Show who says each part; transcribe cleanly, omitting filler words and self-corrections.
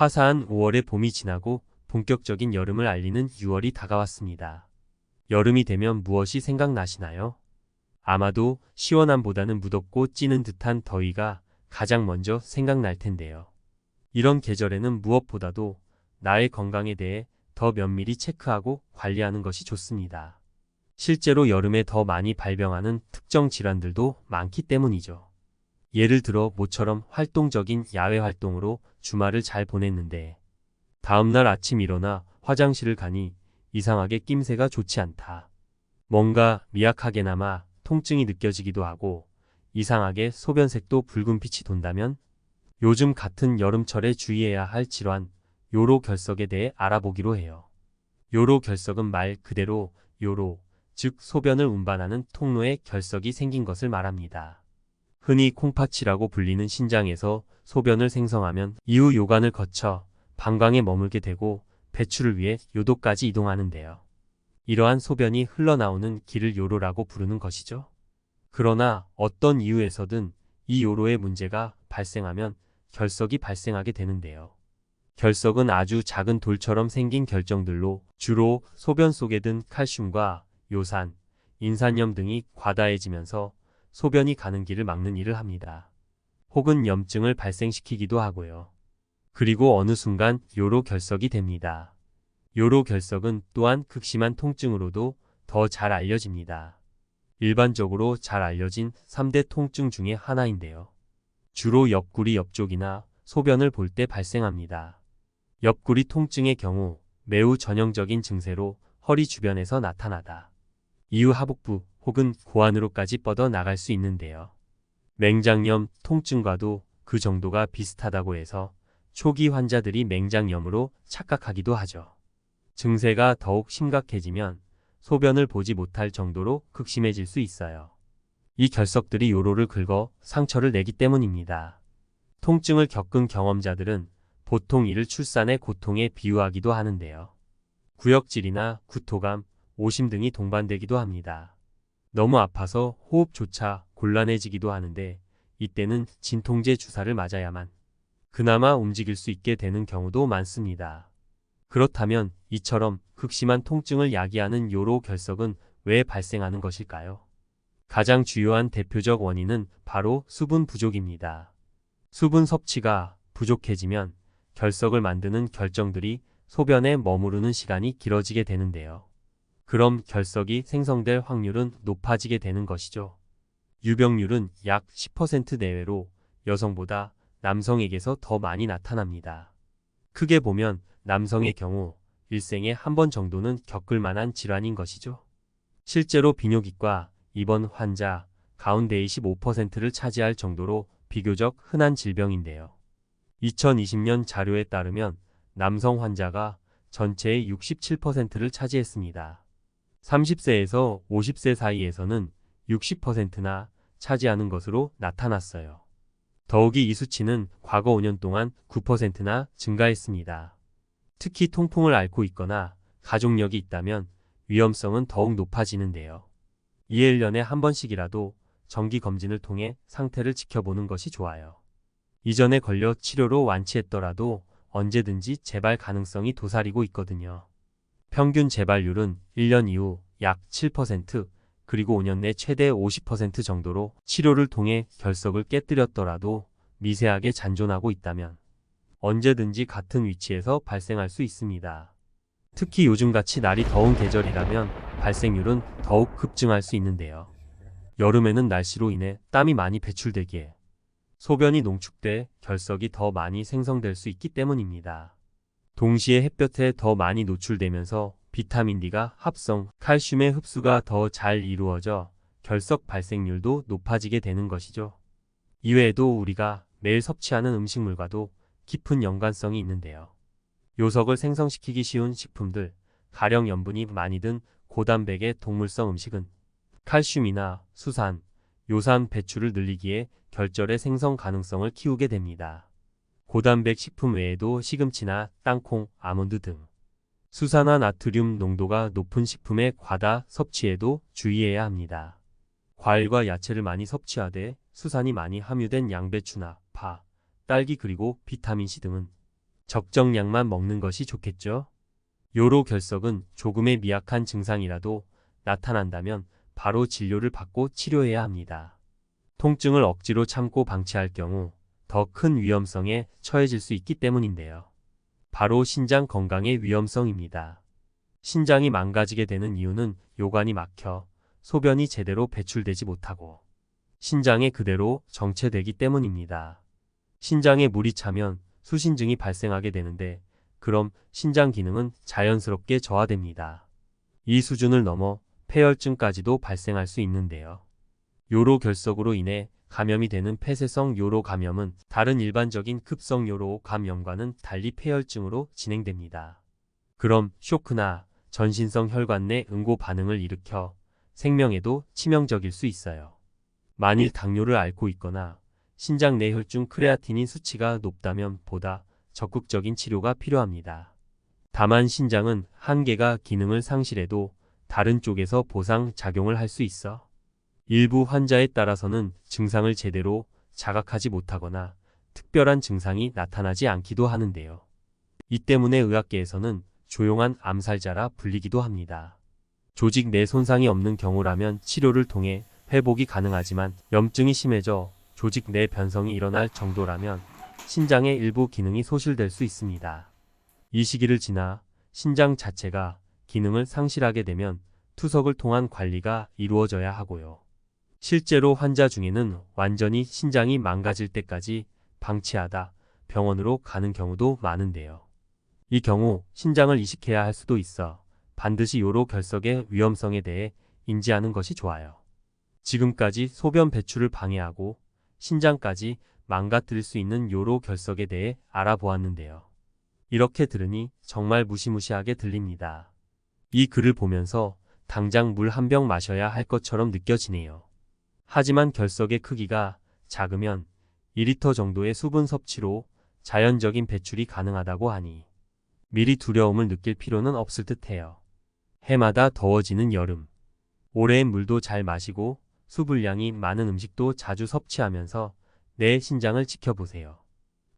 Speaker 1: 화사한 5월의 봄이 지나고 본격적인 여름을 알리는 6월이 다가왔습니다. 여름이 되면 무엇이 생각나시나요? 아마도 시원함보다는 무덥고 찌는 듯한 더위가 가장 먼저 생각날 텐데요. 이런 계절에는 무엇보다도 나의 건강에 대해 더 면밀히 체크하고 관리하는 것이 좋습니다. 실제로 여름에 더 많이 발병하는 특정 질환들도 많기 때문이죠. 예를 들어 모처럼 활동적인 야외 활동으로 주말을 잘 보냈는데 다음날 아침 일어나 화장실을 가니 이상하게 낌새가 좋지 않다. 뭔가 미약하게나마 통증이 느껴지기도 하고 이상하게 소변색도 붉은빛이 돈다면 요즘 같은 여름철에 주의해야 할 질환 요로 결석에 대해 알아보기로 해요. 요로 결석은 말 그대로 요로, 즉 소변을 운반하는 통로에 결석이 생긴 것을 말합니다. 흔히 콩팥이라고 불리는 신장에서 소변을 생성하면 이후 요관을 거쳐 방광에 머물게 되고 배출을 위해 요도까지 이동하는데요. 이러한 소변이 흘러나오는 길을 요로라고 부르는 것이죠. 그러나 어떤 이유에서든 이 요로에 문제가 발생하면 결석이 발생하게 되는데요. 결석은 아주 작은 돌처럼 생긴 결정들로 주로 소변 속에 든 칼슘과 요산, 인산염 등이 과다해지면서 소변이 가는 길을 막는 일을 합니다. 혹은 염증을 발생시키기도 하고요. 그리고 어느 순간 요로 결석이 됩니다. 요로 결석은 또한 극심한 통증으로도 더 잘 알려집니다. 일반적으로 잘 알려진 3대 통증 중에 하나인데요. 주로 옆구리 옆쪽이나 소변을 볼 때 발생합니다. 옆구리 통증의 경우 매우 전형적인 증세로 허리 주변에서 나타나다 이후 하복부 혹은 고안으로까지 뻗어 나갈 수 있는데요. 맹장염 통증과도 그 정도가 비슷하다고 해서 초기 환자들이 맹장염으로 착각하기도 하죠. 증세가 더욱 심각해지면 소변을 보지 못할 정도로 극심해질 수 있어요. 이 결석들이 요로를 긁어 상처를 내기 때문입니다. 통증을 겪은 경험자들은 보통 이를 출산의 고통에 비유하기도 하는데요. 구역질이나 구토감, 오심 등이 동반되기도 합니다. 너무 아파서 호흡조차 곤란해지기도 하는데 이때는 진통제 주사를 맞아야만 그나마 움직일 수 있게 되는 경우도 많습니다. 그렇다면 이처럼 극심한 통증을 야기하는 요로 결석은 왜 발생하는 것일까요? 가장 주요한 대표적 원인은 바로 수분 부족입니다. 수분 섭취가 부족해지면 결석을 만드는 결정들이 소변에 머무르는 시간이 길어지게 되는데요. 그럼 결석이 생성될 확률은 높아지게 되는 것이죠. 유병률은 약 10% 내외로 여성보다 남성에게서 더 많이 나타납니다. 크게 보면 남성의 경우 일생에 한 번 정도는 겪을 만한 질환인 것이죠. 실제로 비뇨기과 입원 환자 가운데 25%를 차지할 정도로 비교적 흔한 질병인데요. 2020년 자료에 따르면 남성 환자가 전체의 67%를 차지했습니다. 30세에서 50세 사이에서는 60%나 차지하는 것으로 나타났어요. 더욱이 이 수치는 과거 5년 동안 9%나 증가했습니다. 특히 통풍을 앓고 있거나 가족력이 있다면 위험성은 더욱 높아지는데요. 이에 1년에 한 번씩이라도 정기검진을 통해 상태를 지켜보는 것이 좋아요. 이전에 걸려 치료로 완치했더라도 언제든지 재발 가능성이 도사리고 있거든요. 평균 재발률은 1년 이후 약 7%, 그리고 5년 내 최대 50% 정도로 치료를 통해 결석을 깨뜨렸더라도 미세하게 잔존하고 있다면 언제든지 같은 위치에서 발생할 수 있습니다. 특히 요즘같이 날이 더운 계절이라면 발생률은 더욱 급증할 수 있는데요. 여름에는 날씨로 인해 땀이 많이 배출되기에 소변이 농축돼 결석이 더 많이 생성될 수 있기 때문입니다. 동시에 햇볕에 더 많이 노출되면서 비타민 D가 합성, 칼슘의 흡수가 더 잘 이루어져 결석 발생률도 높아지게 되는 것이죠. 이외에도 우리가 매일 섭취하는 음식물과도 깊은 연관성이 있는데요. 요석을 생성시키기 쉬운 식품들, 가령 염분이 많이 든 고단백의 동물성 음식은 칼슘이나 수산, 요산 배출을 늘리기에 결절의 생성 가능성을 키우게 됩니다. 고단백 식품 외에도 시금치나 땅콩, 아몬드 등 수산화 나트륨 농도가 높은 식품의 과다 섭취에도 주의해야 합니다. 과일과 야채를 많이 섭취하되 수산이 많이 함유된 양배추나 파, 딸기 그리고 비타민C 등은 적정량만 먹는 것이 좋겠죠? 요로 결석은 조금의 미약한 증상이라도 나타난다면 바로 진료를 받고 치료해야 합니다. 통증을 억지로 참고 방치할 경우 더 큰 위험성에 처해질 수 있기 때문인데요. 바로 신장 건강의 위험성입니다. 신장이 망가지게 되는 이유는 요관이 막혀 소변이 제대로 배출되지 못하고 신장에 그대로 정체되기 때문입니다. 신장에 물이 차면 수신증이 발생하게 되는데 그럼 신장 기능은 자연스럽게 저하됩니다. 이 수준을 넘어 폐혈증까지도 발생할 수 있는데요. 요로 결석으로 인해 감염이 되는 폐쇄성 요로 감염은 다른 일반적인 급성 요로 감염과는 달리 폐혈증으로 진행됩니다. 그럼 쇼크나 전신성 혈관 내 응고 반응을 일으켜 생명에도 치명적일 수 있어요. 만일 당뇨를 앓고 있거나 신장 내 혈중 크레아티닌 수치가 높다면 보다 적극적인 치료가 필요합니다. 다만 신장은 한계가 기능을 상실해도 다른 쪽에서 보상 작용을 할 수 있어 일부 환자에 따라서는 증상을 제대로 자각하지 못하거나 특별한 증상이 나타나지 않기도 하는데요. 이 때문에 의학계에서는 조용한 암살자라 불리기도 합니다. 조직 내 손상이 없는 경우라면 치료를 통해 회복이 가능하지만 염증이 심해져 조직 내 변성이 일어날 정도라면 신장의 일부 기능이 소실될 수 있습니다. 이 시기를 지나 신장 자체가 기능을 상실하게 되면 투석을 통한 관리가 이루어져야 하고요. 실제로 환자 중에는 완전히 신장이 망가질 때까지 방치하다 병원으로 가는 경우도 많은데요. 이 경우 신장을 이식해야 할 수도 있어 반드시 요로 결석의 위험성에 대해 인지하는 것이 좋아요. 지금까지 소변 배출을 방해하고 신장까지 망가뜨릴 수 있는 요로 결석에 대해 알아보았는데요. 이렇게 들으니 정말 무시무시하게 들립니다. 이 글을 보면서 당장 물 한 병 마셔야 할 것처럼 느껴지네요. 하지만 결석의 크기가 작으면 2리터 정도의 수분 섭취로 자연적인 배출이 가능하다고 하니 미리 두려움을 느낄 필요는 없을 듯해요. 해마다 더워지는 여름. 올해엔 물도 잘 마시고 수분량이 많은 음식도 자주 섭취하면서 내 신장을 지켜보세요.